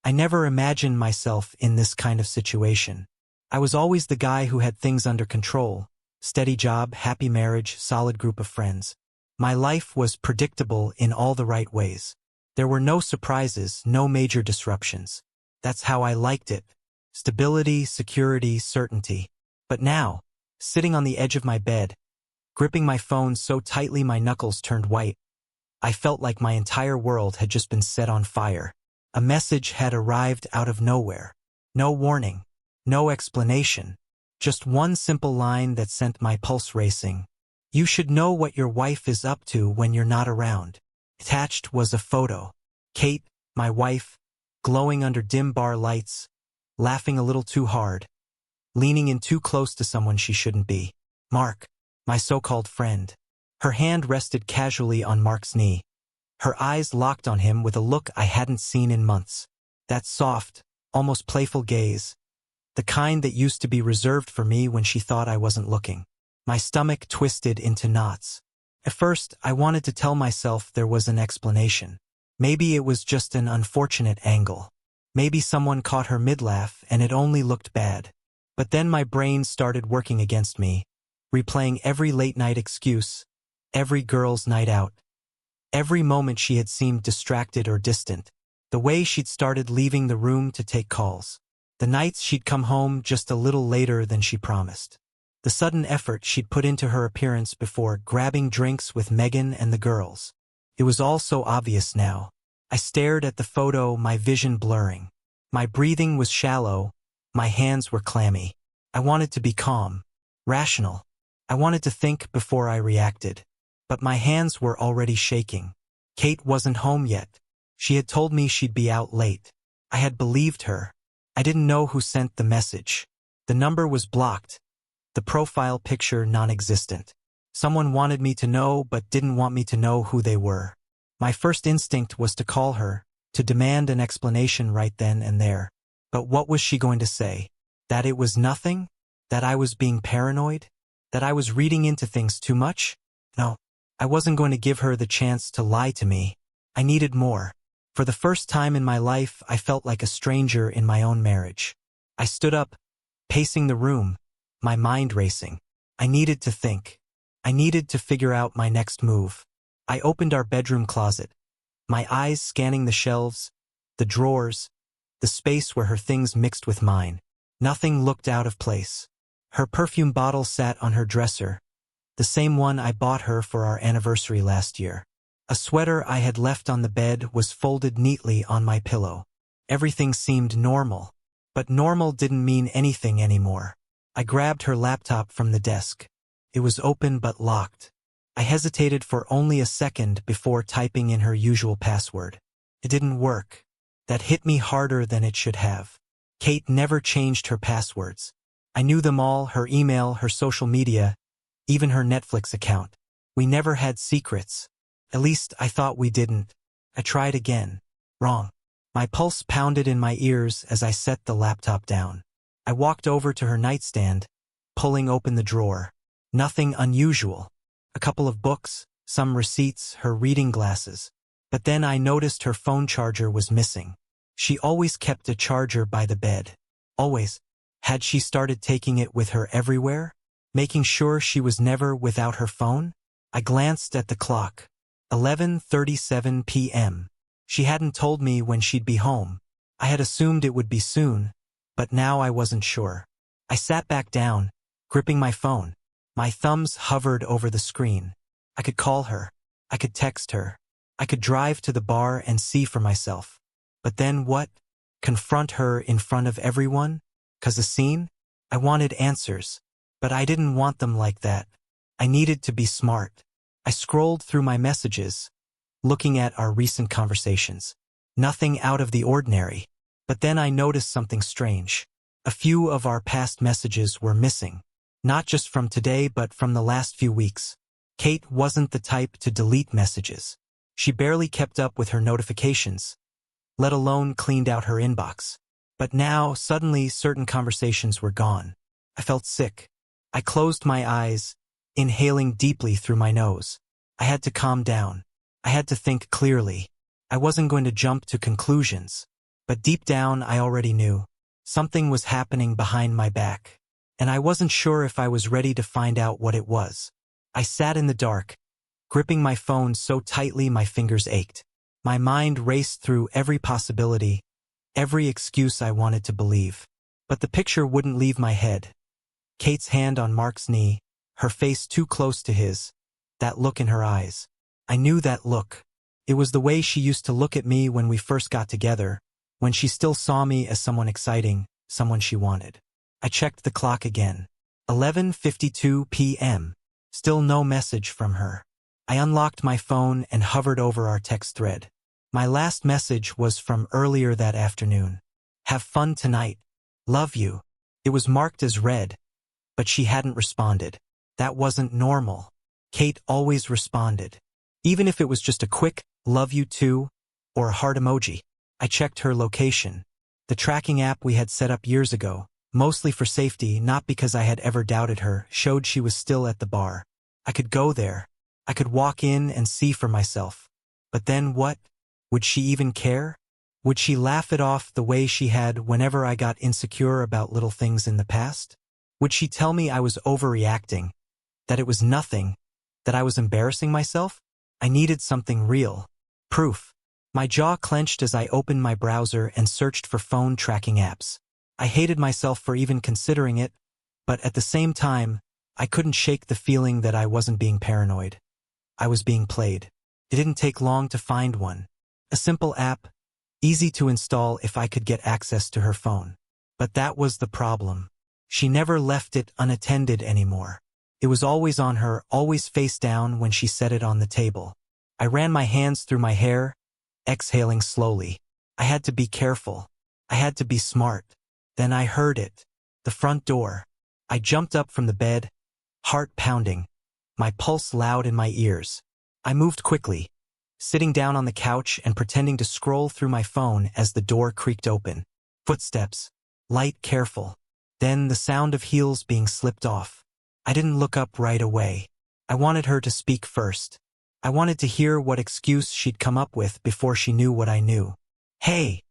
I never imagined myself in this kind of situation. I was always the guy who had things under control. Steady job, happy marriage, solid group of friends. My life was predictable in all the right ways. There were no surprises, no major disruptions. That's how I liked it. Stability, security, certainty. But now, sitting on the edge of my bed, gripping my phone so tightly my knuckles turned white, I felt like my entire world had just been set on fire. A message had arrived out of nowhere. No warning, no explanation. Just one simple line that sent my pulse racing. You should know what your wife is up to when you're not around. Attached was a photo. Kate, my wife, glowing under dim bar lights, laughing a little too hard, leaning in too close to someone she shouldn't be. Mark, my so-called friend. Her hand rested casually on Mark's knee. Her eyes locked on him with a look I hadn't seen in months. That soft, almost playful gaze. The kind that used to be reserved for me when she thought I wasn't looking. My stomach twisted into knots. At first, I wanted to tell myself there was an explanation. Maybe it was just an unfortunate angle. Maybe someone caught her mid-laugh and it only looked bad. But then my brain started working against me, replaying every late-night excuse, every girl's night out, every moment she had seemed distracted or distant, the way she'd started leaving the room to take calls, the nights she'd come home just a little later than she promised, the sudden effort she'd put into her appearance before grabbing drinks with Megan and the girls. It was all so obvious now. I stared at the photo, my vision blurring. My breathing was shallow, my hands were clammy. I wanted to be calm, rational. I wanted to think before I reacted. But my hands were already shaking. Kate wasn't home yet. She had told me she'd be out late. I had believed her. I didn't know who sent the message. The number was blocked. The profile picture non-existent. Someone wanted me to know but didn't want me to know who they were. My first instinct was to call her, to demand an explanation right then and there. But what was she going to say? That it was nothing? That I was being paranoid? That I was reading into things too much? No, I wasn't going to give her the chance to lie to me. I needed more. For the first time in my life, I felt like a stranger in my own marriage. I stood up, pacing the room, my mind racing. I needed to think. I needed to figure out my next move. I opened our bedroom closet, my eyes scanning the shelves, the drawers, the space where her things mixed with mine. Nothing looked out of place. Her perfume bottle sat on her dresser, the same one I bought her for our anniversary last year. A sweater I had left on the bed was folded neatly on my pillow. Everything seemed normal, but normal didn't mean anything anymore. I grabbed her laptop from the desk. It was open but locked. I hesitated for only a second before typing in her usual password. It didn't work. That hit me harder than it should have. Kate never changed her passwords. I knew them all, her email, her social media, even her Netflix account. We never had secrets. At least I thought we didn't. I tried again. Wrong. My pulse pounded in my ears as I set the laptop down. I walked over to her nightstand, pulling open the drawer. Nothing unusual. A couple of books, some receipts, her reading glasses. But then I noticed her phone charger was missing. She always kept a charger by the bed. Always. Had she started taking it with her everywhere? Making sure she was never without her phone? I glanced at the clock. 11:37 p.m. She hadn't told me when she'd be home. I had assumed it would be soon, but now I wasn't sure. I sat back down, gripping my phone. My thumbs hovered over the screen. I could call her. I could text her. I could drive to the bar and see for myself. But then what? Confront her in front of everyone? 'Cause a scene? I wanted answers, but I didn't want them like that. I needed to be smart. I scrolled through my messages, looking at our recent conversations. Nothing out of the ordinary. But then I noticed something strange. A few of our past messages were missing. Not just from today, but from the last few weeks. Kate wasn't the type to delete messages. She barely kept up with her notifications, let alone cleaned out her inbox. But now, suddenly, certain conversations were gone. I felt sick. I closed my eyes, inhaling deeply through my nose. I had to calm down. I had to think clearly. I wasn't going to jump to conclusions. But deep down I already knew. Something was happening behind my back. And I wasn't sure if I was ready to find out what it was. I sat in the dark, gripping my phone so tightly my fingers ached. My mind raced through every possibility, every excuse I wanted to believe. But the picture wouldn't leave my head. Kate's hand on Mark's knee, her face too close to his, that look in her eyes. I knew that look. It was the way she used to look at me when we first got together, when she still saw me as someone exciting, someone she wanted. I checked the clock again. 11:52 p.m. Still no message from her. I unlocked my phone and hovered over our text thread. My last message was from earlier that afternoon. Have fun tonight. Love you. It was marked as read, but she hadn't responded. That wasn't normal. Kate always responded. Even if it was just a quick, love you too, or a heart emoji. I checked her location. The tracking app we had set up years ago, mostly for safety, not because I had ever doubted her, showed she was still at the bar. I could go there. I could walk in and see for myself. But then what? Would she even care? Would she laugh it off the way she had whenever I got insecure about little things in the past? Would she tell me I was overreacting, that it was nothing, that I was embarrassing myself? I needed something real. Proof. My jaw clenched as I opened my browser and searched for phone tracking apps. I hated myself for even considering it, but at the same time, I couldn't shake the feeling that I wasn't being paranoid. I was being played. It didn't take long to find one. A simple app, easy to install if I could get access to her phone. But that was the problem. She never left it unattended anymore. It was always on her, always face down when she set it on the table. I ran my hands through my hair, exhaling slowly. I had to be careful. I had to be smart. Then I heard it. The front door. I jumped up from the bed, heart pounding, my pulse loud in my ears. I moved quickly, sitting down on the couch and pretending to scroll through my phone as the door creaked open. Footsteps. Light, careful. Then the sound of heels being slipped off. I didn't look up right away. I wanted her to speak first. I wanted to hear what excuse she'd come up with before she knew what I knew. Hey!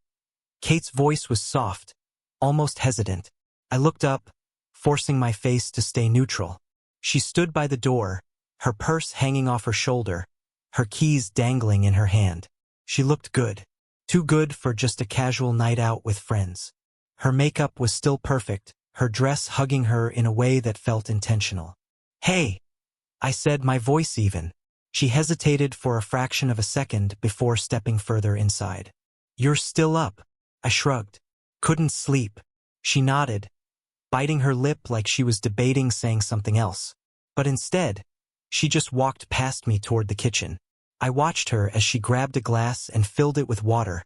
Kate's voice was soft, almost hesitant. I looked up, forcing my face to stay neutral. She stood by the door, her purse hanging off her shoulder, her keys dangling in her hand. She looked good. Too good for just a casual night out with friends. Her makeup was still perfect, her dress hugging her in a way that felt intentional. Hey! I said, my voice even. She hesitated for a fraction of a second before stepping further inside. You're still up. I shrugged. Couldn't sleep. She nodded, biting her lip like she was debating saying something else. But instead, she just walked past me toward the kitchen. I watched her as she grabbed a glass and filled it with water,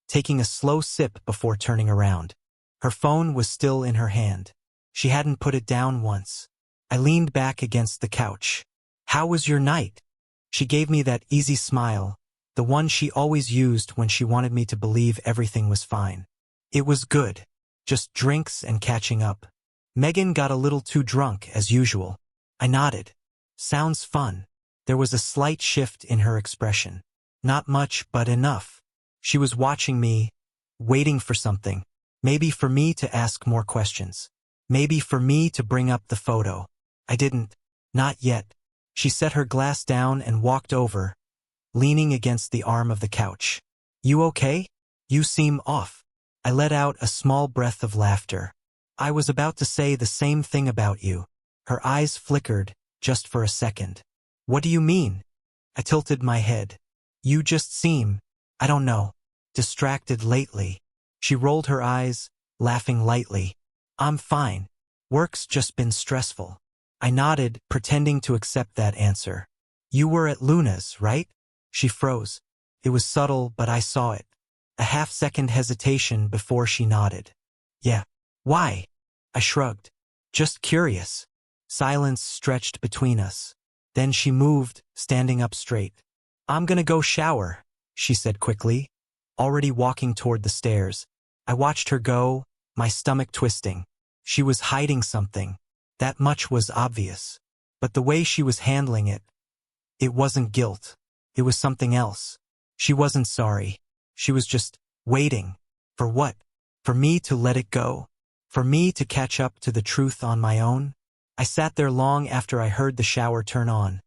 taking a slow sip before turning around. Her phone was still in her hand. She hadn't put it down once. I leaned back against the couch. How was your night? She gave me that easy smile, the one she always used when she wanted me to believe everything was fine. It was good. Just drinks and catching up. Megan got a little too drunk, as usual. I nodded. Sounds fun. There was a slight shift in her expression. Not much, but enough. She was watching me, waiting for something. Maybe for me to ask more questions. Maybe for me to bring up the photo. I didn't. Not yet. She set her glass down and walked over, leaning against the arm of the couch. You okay? You seem off. I let out a small breath of laughter. I was about to say the same thing about you. Her eyes flickered, just for a second. What do you mean? I tilted my head. You just seem, I don't know, distracted lately. She rolled her eyes, laughing lightly. I'm fine. Work's just been stressful. I nodded, pretending to accept that answer. You were at Luna's, right? She froze. It was subtle, but I saw it. A half-second hesitation before she nodded. Yeah. Why? I shrugged. Just curious. Silence stretched between us. Then she moved, standing up straight. I'm gonna go shower, she said quickly, already walking toward the stairs. I watched her go, my stomach twisting. She was hiding something. That much was obvious. But the way she was handling it, it wasn't guilt. It was something else. She wasn't sorry. She was just waiting. For what? For me to let it go? For me to catch up to the truth on my own? I sat there long after I heard the shower turn on,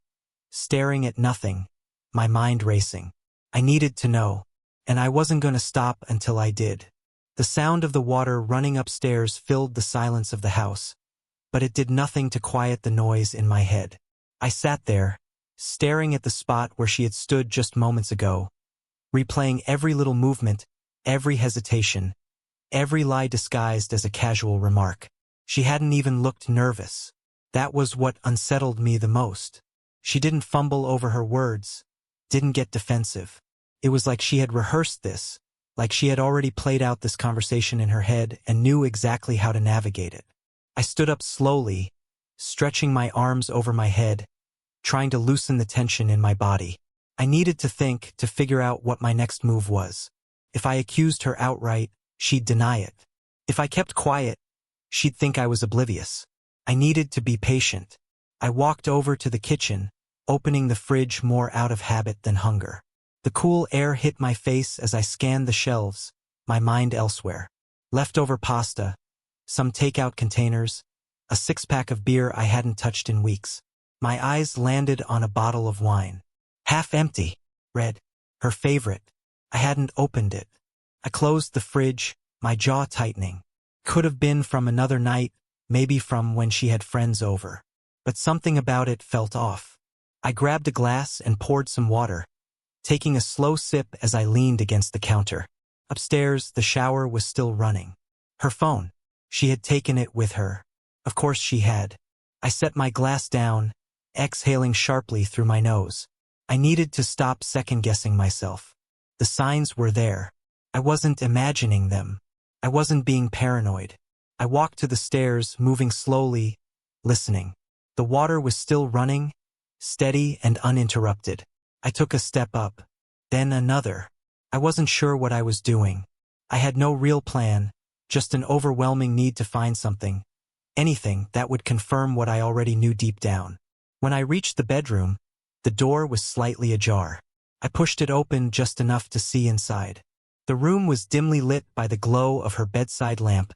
staring at nothing, my mind racing. I needed to know, and I wasn't going to stop until I did. The sound of the water running upstairs filled the silence of the house, but it did nothing to quiet the noise in my head. I sat there, staring at the spot where she had stood just moments ago, replaying every little movement, every hesitation, every lie disguised as a casual remark. She hadn't even looked nervous. That was what unsettled me the most. She didn't fumble over her words, didn't get defensive. It was like she had rehearsed this, like she had already played out this conversation in her head and knew exactly how to navigate it. I stood up slowly, stretching my arms over my head, trying to loosen the tension in my body. I needed to think, to figure out what my next move was. If I accused her outright, she'd deny it. If I kept quiet, she'd think I was oblivious. I needed to be patient. I walked over to the kitchen, opening the fridge more out of habit than hunger. The cool air hit my face as I scanned the shelves, my mind elsewhere. Leftover pasta, some takeout containers, a six-pack of beer I hadn't touched in weeks. My eyes landed on a bottle of wine. Half empty, red, her favorite. I hadn't opened it. I closed the fridge, my jaw tightening. Could have been from another night, maybe from when she had friends over. But something about it felt off. I grabbed a glass and poured some water, taking a slow sip as I leaned against the counter. Upstairs, the shower was still running. Her phone. She had taken it with her. Of course she had. I set my glass down, exhaling sharply through my nose. I needed to stop second-guessing myself. The signs were there. I wasn't imagining them. I wasn't being paranoid. I walked to the stairs, moving slowly, listening. The water was still running, steady and uninterrupted. I took a step up, then another. I wasn't sure what I was doing. I had no real plan, just an overwhelming need to find something, anything that would confirm what I already knew deep down. When I reached the bedroom, the door was slightly ajar. I pushed it open just enough to see inside. The room was dimly lit by the glow of her bedside lamp,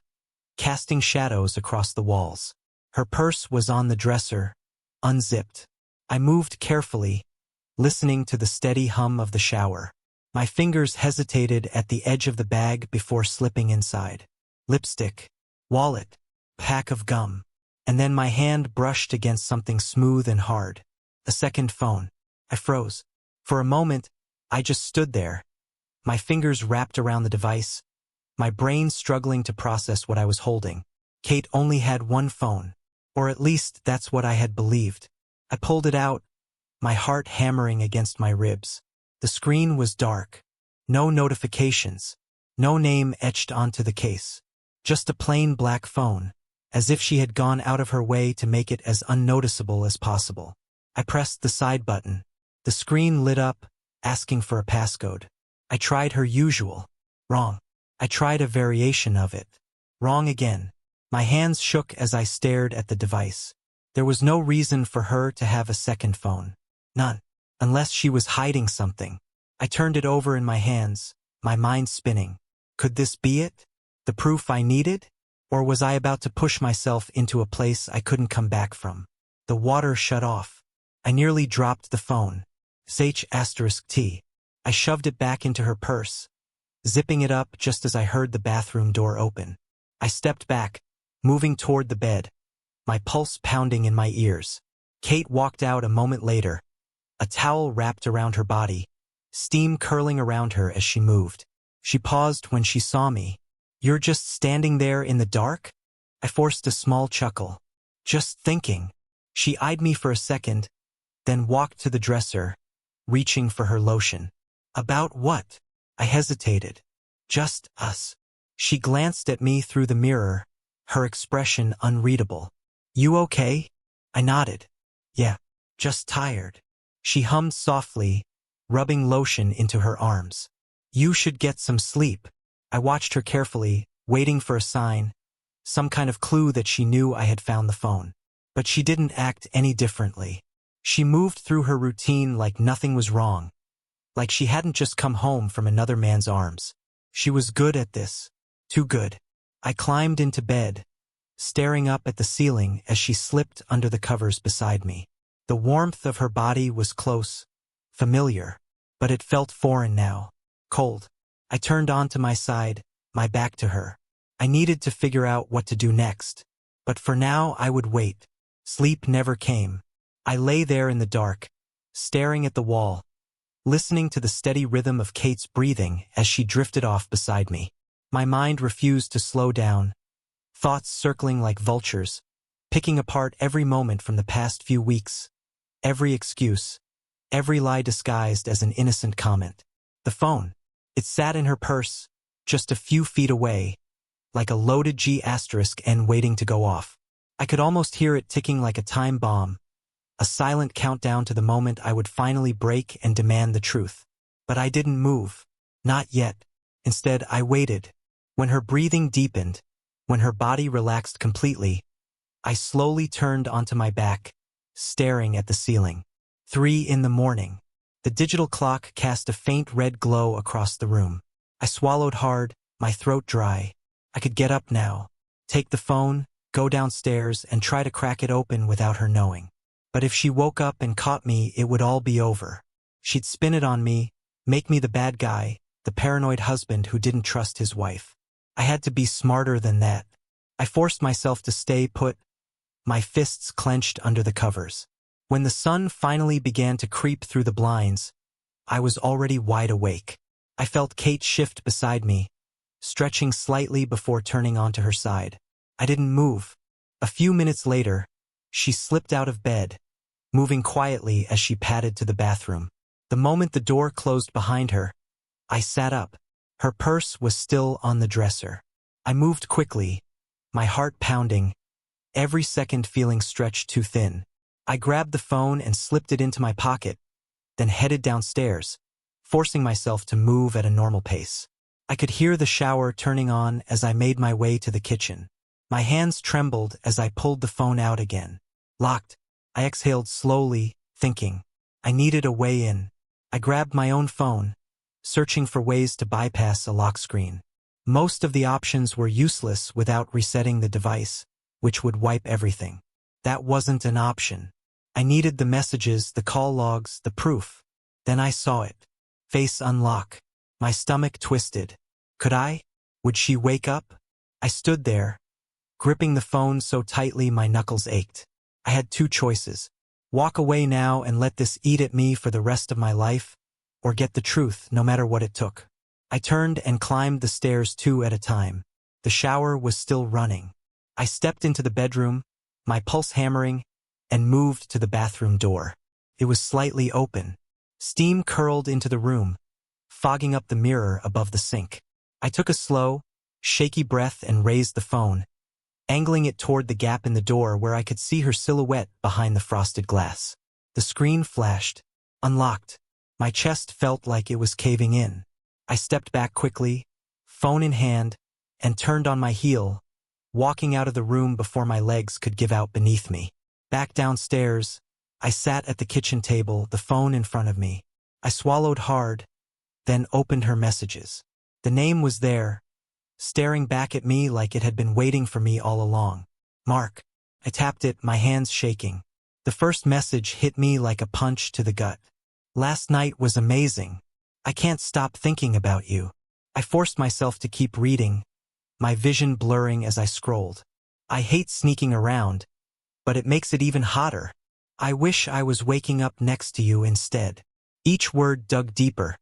casting shadows across the walls. Her purse was on the dresser, unzipped. I moved carefully, listening to the steady hum of the shower. My fingers hesitated at the edge of the bag before slipping inside. Lipstick, wallet, pack of gum. And then my hand brushed against something smooth and hard. A second phone. I froze. For a moment, I just stood there, my fingers wrapped around the device, my brain struggling to process what I was holding. Kate only had one phone, or at least that's what I had believed. I pulled it out, my heart hammering against my ribs. The screen was dark. No notifications. No name etched onto the case. Just a plain black phone, as if she had gone out of her way to make it as unnoticeable as possible. I pressed the side button. The screen lit up, asking for a passcode. I tried her usual. Wrong. I tried a variation of it. Wrong again. My hands shook as I stared at the device. There was no reason for her to have a second phone. None. Unless she was hiding something. I turned it over in my hands, my mind spinning. Could this be it? The proof I needed? Or was I about to push myself into a place I couldn't come back from? The water shut off. I nearly dropped the phone. *T. I shoved it back into her purse, zipping it up just as I heard the bathroom door open. I stepped back, moving toward the bed, my pulse pounding in my ears. Kate walked out a moment later, a towel wrapped around her body, steam curling around her as she moved. She paused when she saw me. "You're just standing there in the dark?" I forced a small chuckle. "Just thinking." She eyed me for a second, then walked to the dresser, reaching for her lotion. "About what?" I hesitated. "Just us." She glanced at me through the mirror, her expression unreadable. "You okay?" I nodded. "Yeah, just tired." She hummed softly, rubbing lotion into her arms. "You should get some sleep." I watched her carefully, waiting for a sign, some kind of clue that she knew I had found the phone. But she didn't act any differently. She moved through her routine like nothing was wrong, like she hadn't just come home from another man's arms. She was good at this. Too good. I climbed into bed, staring up at the ceiling as she slipped under the covers beside me. The warmth of her body was close, familiar, but it felt foreign now, cold. I turned onto my side, my back to her. I needed to figure out what to do next, but for now I would wait. Sleep never came. I lay there in the dark, staring at the wall, listening to the steady rhythm of Kate's breathing as she drifted off beside me. My mind refused to slow down, thoughts circling like vultures, picking apart every moment from the past few weeks, every excuse, every lie disguised as an innocent comment. The phone. It sat in her purse, just a few feet away, like a loaded G*N waiting to go off. I could almost hear it ticking like a time bomb, a silent countdown to the moment I would finally break and demand the truth. But I didn't move. Not yet. Instead, I waited. When her breathing deepened, when her body relaxed completely, I slowly turned onto my back, staring at the ceiling. 3 a.m. The digital clock cast a faint red glow across the room. I swallowed hard, my throat dry. I could get up now, take the phone, go downstairs, and try to crack it open without her knowing. But if she woke up and caught me, it would all be over. She'd spin it on me, make me the bad guy, the paranoid husband who didn't trust his wife. I had to be smarter than that. I forced myself to stay put, my fists clenched under the covers. When the sun finally began to creep through the blinds, I was already wide awake. I felt Kate shift beside me, stretching slightly before turning onto her side. I didn't move. A few minutes later, she slipped out of bed, moving quietly as she padded to the bathroom. The moment the door closed behind her, I sat up. Her purse was still on the dresser. I moved quickly, my heart pounding, every second feeling stretched too thin. I grabbed the phone and slipped it into my pocket, then headed downstairs, forcing myself to move at a normal pace. I could hear the shower turning on as I made my way to the kitchen. My hands trembled as I pulled the phone out again. Locked. I exhaled slowly, thinking. I needed a way in. I grabbed my own phone, searching for ways to bypass a lock screen. Most of the options were useless without resetting the device, which would wipe everything. That wasn't an option. I needed the messages, the call logs, the proof. Then I saw it. Face unlock. My stomach twisted. Could I? Would she wake up? I stood there, gripping the phone so tightly my knuckles ached. I had two choices. Walk away now and let this eat at me for the rest of my life, or get the truth no matter what it took. I turned and climbed the stairs 2 at a time. The shower was still running. I stepped into the bedroom, my pulse hammering, and moved to the bathroom door. It was slightly open. Steam curled into the room, fogging up the mirror above the sink. I took a slow, shaky breath and raised the phone, angling it toward the gap in the door where I could see her silhouette behind the frosted glass. The screen flashed, unlocked. My chest felt like it was caving in. I stepped back quickly, phone in hand, and turned on my heel, walking out of the room before my legs could give out beneath me. Back downstairs, I sat at the kitchen table, the phone in front of me. I swallowed hard, then opened her messages. The name was there, staring back at me like it had been waiting for me all along. Mark. I tapped it, my hands shaking. The first message hit me like a punch to the gut. Last night was amazing. I can't stop thinking about you. I forced myself to keep reading, my vision blurring as I scrolled. I hate sneaking around, but it makes it even hotter. I wish I was waking up next to you instead. Each word dug deeper,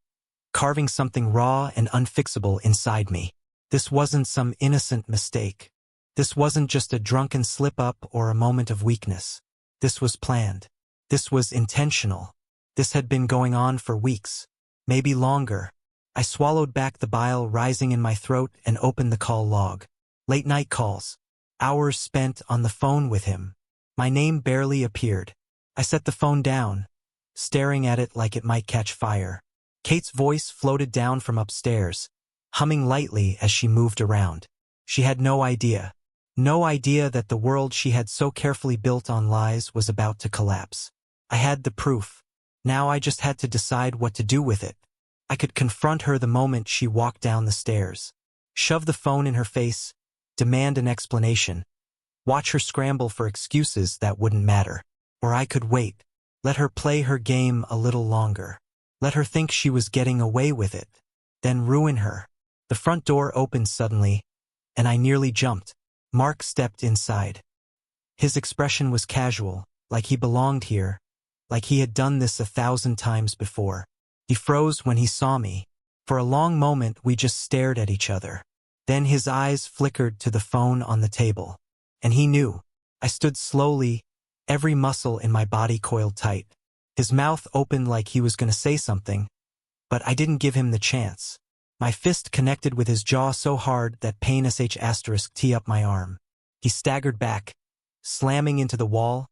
carving something raw and unfixable inside me. This wasn't some innocent mistake. This wasn't just a drunken slip-up or a moment of weakness. This was planned. This was intentional. This had been going on for weeks, maybe longer. I swallowed back the bile rising in my throat and opened the call log. Late night calls. Hours spent on the phone with him. My name barely appeared. I set the phone down, staring at it like it might catch fire. Kate's voice floated down from upstairs, humming lightly as she moved around. She had no idea. No idea that the world she had so carefully built on lies was about to collapse. I had the proof. Now I just had to decide what to do with it. I could confront her the moment she walked down the stairs. Shove the phone in her face, demand an explanation, watch her scramble for excuses that wouldn't matter. Or I could wait, let her play her game a little longer. Let her think she was getting away with it, then ruin her. The front door opened suddenly, and I nearly jumped. Mark stepped inside. His expression was casual, like he belonged here, like he had done this 1,000 times before. He froze when he saw me. For a long moment we just stared at each other. Then his eyes flickered to the phone on the table. And he knew. I stood slowly, every muscle in my body coiled tight. His mouth opened like he was going to say something, but I didn't give him the chance. My fist connected with his jaw so hard that pain *T up my arm. He staggered back, slamming into the wall,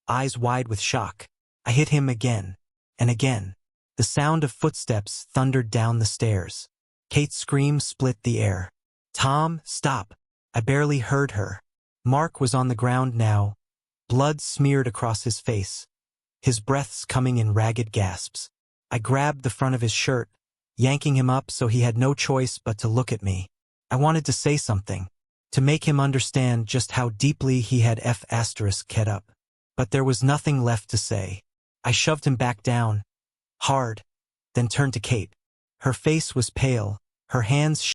eyes wide with shock. I hit him again, and again. The sound of footsteps thundered down the stairs. Kate's scream split the air. "Tom, stop!" I barely heard her. Mark was on the ground now, blood smeared across his face, his breaths coming in ragged gasps. I grabbed the front of his shirt, yanking him up so he had no choice but to look at me. I wanted to say something, to make him understand just how deeply he had *Ked up. But there was nothing left to say. I shoved him back down, hard, then turned to Kate. Her face was pale, her hands